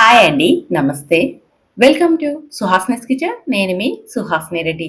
Hi అండి. నమస్తే. Welcome to Suhasini's kitchen. నేను మీ సుహాస్ని రెడ్డి.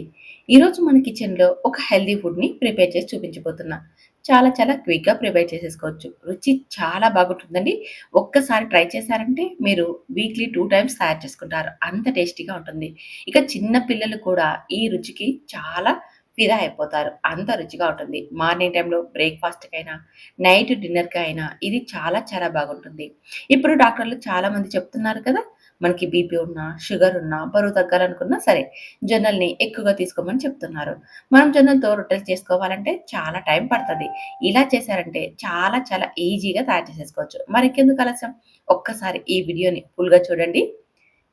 ఈరోజు మన కిచెన్‌లో ఒక హెల్తీ ఫుడ్‌ని ప్రిపేర్ చేసి చూపించబోతున్నా. చాలా చాలా క్విక్‌గా ప్రిపేర్ చేసేసుకోవచ్చు. రుచి చాలా బాగుంటుందండి. ఒక్కసారి ట్రై చేశారంటే మీరు వీక్లీ 2 టైమ్స్ తయారు చేసుకుంటారు. అంత టేస్టీగా ఉంటుంది. ఇక చిన్న పిల్లలు కూడా ఈ రుచికి చాలా ఫిదా అయిపోతారు. అంత రుచిగా ఉంటుంది. మార్నింగ్ టైమ్‌లో బ్రేక్‌ఫాస్ట్‌కైనా, నైట్ డిన్నర్‌కైనా ఇది చాలా చాలా బాగుంటుంది. ఇప్పుడు డాక్టర్లు చాలామంది చెప్తున్నారు కదా! మనకి బీపీ ఉన్నా, షుగర్ ఉన్నా, బరువు తగ్గాలనుకున్నా సరే, జొన్నల్ని ఎక్కువగా తీసుకోమని చెప్తున్నారు. మనం జొన్నలతో రొట్టెలు చేసుకోవాలంటే చాలా టైం పడతది. ఇలా చేశారంటే చాలా చాలా ఈజీగా తయారు చేసేసుకోవచ్చు. మరింకెందుకు ఆలస్యం? ఒక్కసారి ఈ వీడియోని ఫుల్‌గా చూడండి.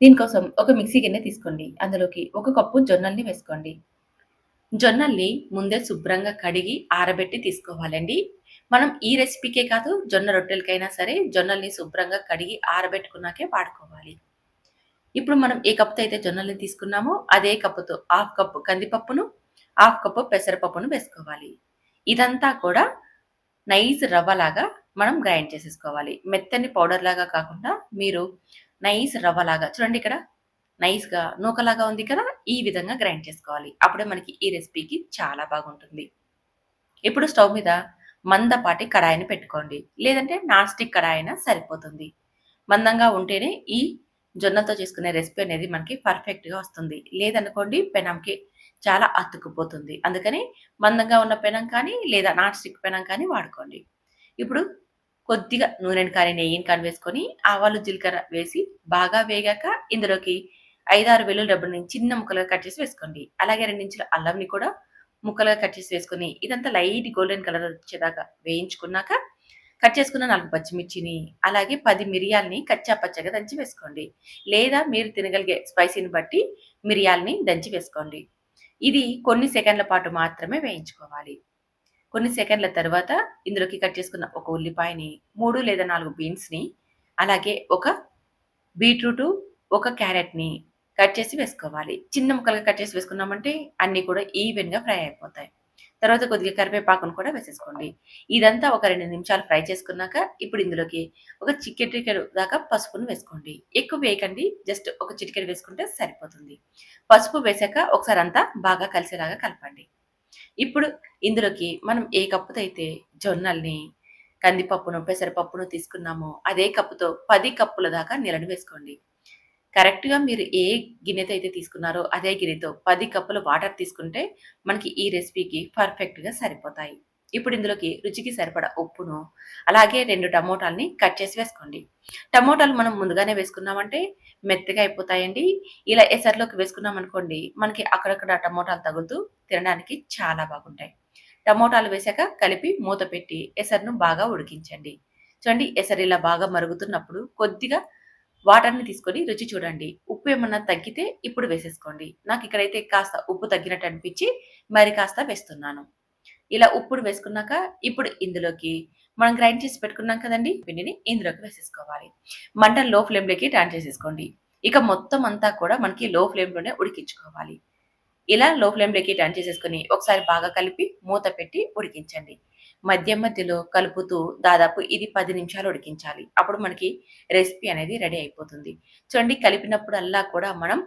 దీనికోసం ఒక మిక్సీ గిన్నె తీసుకోండి. అందులోకి ఒక కప్పు జొన్నల్ని వేసుకోండి. జొన్నల్ని ముందే శుభ్రంగా కడిగి ఆరబెట్టి తీసుకోవాలండి. మనం ఈ రెసిపీకే కాదు, జొన్న రొట్టెలకైనా సరే జొన్నల్ని శుభ్రంగా కడిగి ఆరబెట్టుకున్నాకే వాడుకోవాలి. ఇప్పుడు మనం ఏ కప్పుతో అయితే జొన్నల్ని తీసుకున్నామో అదే కప్పుతో హాఫ్ కప్పు కందిపప్పును, హాఫ్ కప్పు పెసరపప్పును వేసుకోవాలి. ఇదంతా కూడా నైస్ రవ్వలాగా మనం గ్రైండ్ చేసేసుకోవాలి. మెత్తని పౌడర్ లాగా కాకుండా మీరు నైస్ రవ్వలాగా చూడండి ఇక్కడ నైస్‌గా నూకలాగా ఉంది కదా! ఈ విధంగా గ్రైండ్ చేసుకోవాలి. అప్పుడే మనకి ఈ రెసిపీకి చాలా బాగుంటుంది. ఇప్పుడు స్టవ్ మీద మందపాటి కడాయిని పెట్టుకోండి. లేదంటే నాన్ స్టిక్ కడాయి అయినా సరిపోతుంది. మందంగా ఉంటేనే ఈ జొన్నతో చేసుకునే రెసిపీ అనేది మనకి పర్ఫెక్ట్‌గా వస్తుంది. లేదనుకోండి పెనంకి చాలా అతుక్కుపోతుంది. అందుకని మందంగా ఉన్న పెనం కానీ, లేదా నాన్ స్టిక్ పెనం కానీ వాడుకోండి. ఇప్పుడు కొద్దిగా నూనెను కానీ, నెయ్యిని కానీ వేసుకొని ఆవాలు, జీలకర్ర వేసి బాగా వేగాక ఇందులోకి 5, 6 వెల్లుల్లి రెబ్బలని చిన్న ముక్కలుగా కట్ చేసి వేసుకోండి. అలాగే 2 ఇంచుల అల్లంని కూడా ముక్కలుగా కట్ చేసి వేసుకొని ఇదంతా లైట్ గోల్డెన్ కలర్ వచ్చేదాకా వేయించుకున్నాక కట్ చేసుకున్న 4 పచ్చిమిర్చిని, అలాగే 10 మిరియాల్ని కచ్చా పచ్చాగా దంచి వేసుకోండి. లేదా మీరు తినగలిగే స్పైసీని బట్టి మిరియాల్ని దంచి వేసుకోండి. ఇది కొన్ని సెకన్ల పాటు మాత్రమే వేయించుకోవాలి. కొన్ని సెకన్ల తర్వాత ఇందులోకి కట్ చేసుకున్న ఒక ఉల్లిపాయని, 3 లేదా 4 బీన్స్‌ని, అలాగే ఒక బీట్రూటు, ఒక క్యారెట్‌ని కట్ చేసి వేసుకోవాలి. చిన్న ముక్కలుగా కట్ చేసి వేసుకున్నామంటే అన్నీ కూడా ఈవెన్‌గా ఫ్రై అయిపోతాయి. తర్వాత కొద్దిగా కరివేపాకును కూడా వేసేసుకోండి. ఇదంతా ఒక 2 నిమిషాలు ఫ్రై చేసుకున్నాక ఇప్పుడు ఇందులోకి ఒక చిటికెడు దాకా పసుపును వేసుకోండి. ఎక్కువ వేయకండి. జస్ట్ ఒక చిటికెడు వేసుకుంటే సరిపోతుంది. పసుపు వేశాక ఒకసారి అంతా బాగా కలిసేలాగా కలపండి. ఇప్పుడు ఇందులోకి మనం ఏ కప్పుతో అయితే జొన్నల్ని, కందిపప్పును, పెసరపప్పును తీసుకున్నామో అదే కప్పుతో 10 కప్పుల దాకా నీళ్ళని వేసుకోండి. కరెక్ట్‌గా మీరు ఏ గిన్నెతో అయితే తీసుకున్నారో అదే గిన్నెతో 10 కప్పుల వాటర్ తీసుకుంటే మనకి ఈ రెసిపీకి పర్ఫెక్ట్‌గా సరిపోతాయి. ఇప్పుడు ఇందులోకి రుచికి సరిపడా ఉప్పును, అలాగే 2 టమోటాల్ని కట్ చేసి వేసుకోండి. టమోటాలు మనం ముందుగానే వేసుకున్నామంటే మెత్తగా అయిపోతాయండి. ఇలా ఎసరులోకి వేసుకున్నామనుకోండి, మనకి అక్కడక్కడ టమోటాలు తగులుతూ తినడానికి చాలా బాగుంటాయి. టమోటాలు వేశాక కలిపి మూత పెట్టి ఎసరును బాగా ఉడికించండి. చూడండి ఎసరు ఇలా బాగా మరుగుతున్నప్పుడు కొద్దిగా వాటర్‌ని తీసుకొని రుచి చూడండి. ఉప్పు ఏమన్నా తగ్గితే ఇప్పుడు వేసేసుకోండి. నాకిక్కడైతే కాస్త ఉప్పు తగ్గినట్టు అనిపిచ్చి మరి కాస్త వేస్తున్నాను. ఇలా ఉప్పును వేసుకున్నాక ఇప్పుడు ఇందులోకి మనం గ్రైండ్ చేసి పెట్టుకున్నాం కదండీ! పిండిని ఇందులోకి వేసేసుకోవాలి. మంటను లో ఫ్లేమ్‌లోకి టర్న్ చేసేసుకోండి. ఇక మొత్తం అంతా కూడా మనకి లో ఫ్లేమ్‌లోనే ఉడికించుకోవాలి. ఇలా లో ఫ్లేమ్‌లోకి టర్న్ చేసేసుకొని ఒకసారి బాగా కలిపి మూత పెట్టి ఉడికించండి. మధ్య మధ్యలో కలుపుతూ దాదాపు ఇది 10 నిమిషాలు ఉడికించాలి. అప్పుడు మనకి రెసిపీ అనేది రెడీ అయిపోతుంది. చూడండి కలిపినప్పుడల్లా కూడా మనం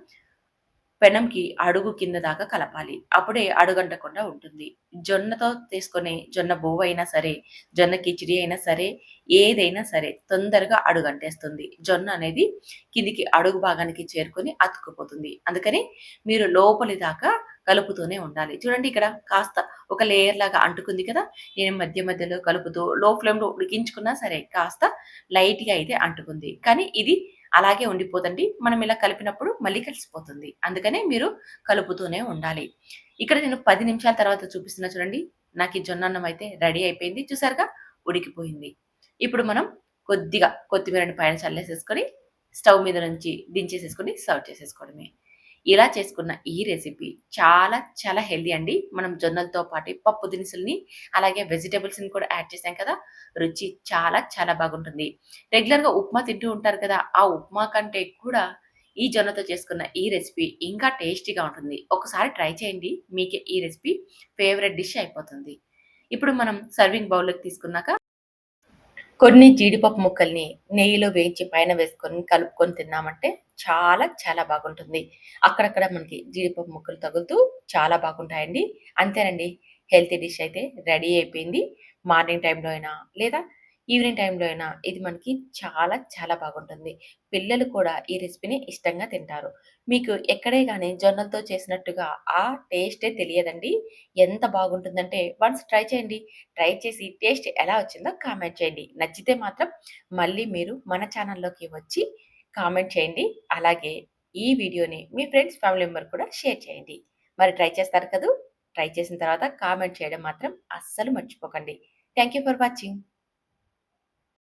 పెనంకి అడుగు కింద దాకా కలపాలి. అప్పుడే అడుగంటకుండా ఉంటుంది. జొన్నతో చేసుకునే జొన్న బువ్వైనా సరే, జొన్న కిచిడి అయినా సరే, ఏదైనా సరే తొందరగా అడుగంటేస్తుంది. జొన్న అనేది కిందికి అడుగు భాగానికి చేరుకొని అతుక్కుపోతుంది. అందుకని మీరు లోపలి దాకా కలుపుతూనే ఉండాలి. చూడండి ఇక్కడ కాస్త ఒక లేయర్ లాగా అంటుకుంది కదా! నేను మధ్య మధ్యలో కలుపుతూ లో ఫ్లేమ్‌లో ఉడికించుకున్నా సరే కాస్త లైట్‌గా అయితే అంటుకుంది. కానీ ఇది అలాగే ఉండిపోదండి. మనం ఇలా కలిపినప్పుడు మళ్ళీ కలిసిపోతుంది. అందుకనే మీరు కలుపుతూనే ఉండాలి. ఇక్కడ నేను 10 నిమిషాల తర్వాత చూపిస్తున్నా చూడండి. నాకు ఈ జొన్నన్నం అయితే రెడీ అయిపోయింది. చూసారుగా ఉడికిపోయింది. ఇప్పుడు మనం కొద్దిగా కొత్తిమీరని పైన చల్లేసేసుకొని స్టవ్ మీద నుంచి దించేసేసుకొని సర్వ్ చేసేసుకోవడమే. ఇలా చేసుకున్న ఈ రెసిపీ చాలా చాలా హెల్తీ అండి. మనం జొన్నలతో పాటు పప్పు దినుసుల్ని, అలాగే వెజిటబుల్స్‌ని కూడా యాడ్ చేసాం కదా! రుచి చాలా చాలా బాగుంటుంది. రెగ్యులర్‌గా ఉప్మా తింటూ ఉంటారు కదా! ఆ ఉప్మా కంటే కూడా ఈ జొన్నతో చేసుకున్న ఈ రెసిపీ ఇంకా టేస్టీగా ఉంటుంది. ఒకసారి ట్రై చేయండి. మీకే ఈ రెసిపీ ఫేవరెట్ డిష్ అయిపోతుంది. ఇప్పుడు మనం సర్వింగ్ బౌల్‌లోకి తీసుకున్నాక కొన్ని జీడిపప్పు ముక్కల్ని నెయ్యిలో వేయించి పైన వేసుకొని కలుపుకొని తిన్నామంటే చాలా చాలా బాగుంటుంది. అక్కడక్కడ మనకి జీడిపప్పు ముక్కలు తగులుతూ చాలా బాగుంటాయండి. అంతేనండి. హెల్తీ డిష్ అయితే రెడీ అయిపోయింది. మార్నింగ్ టైమ్‌లో అయినా లేదా ఈవినింగ్ టైమ్‌లో అయినా ఇది మనకి చాలా చాలా బాగుంటుంది. పిల్లలు కూడా ఈ రెసిపీని ఇష్టంగా తింటారు. మీకు ఎక్కడే గాని జొన్నలతో చేసినట్టుగా ఆ టేస్టే తెలియదండి. ఎంత బాగుంటుందంటే వన్స్ ట్రై చేయండి. ట్రై చేసి టేస్ట్ ఎలా వచ్చిందో కామెంట్ చేయండి. నచ్చితే మాత్రం మళ్ళీ మీరు మన ఛానల్‌లోకి వచ్చి కామెంట్ చేయండి. అలాగే ఈ వీడియోని మీ ఫ్రెండ్స్, ఫ్యామిలీ మెంబర్ కూడా షేర్ చేయండి. మరి ట్రై చేస్తారు కదూ! ట్రై చేసిన తర్వాత కామెంట్ చేయడం మాత్రం అస్సలు మర్చిపోకండి. Thank you for watching.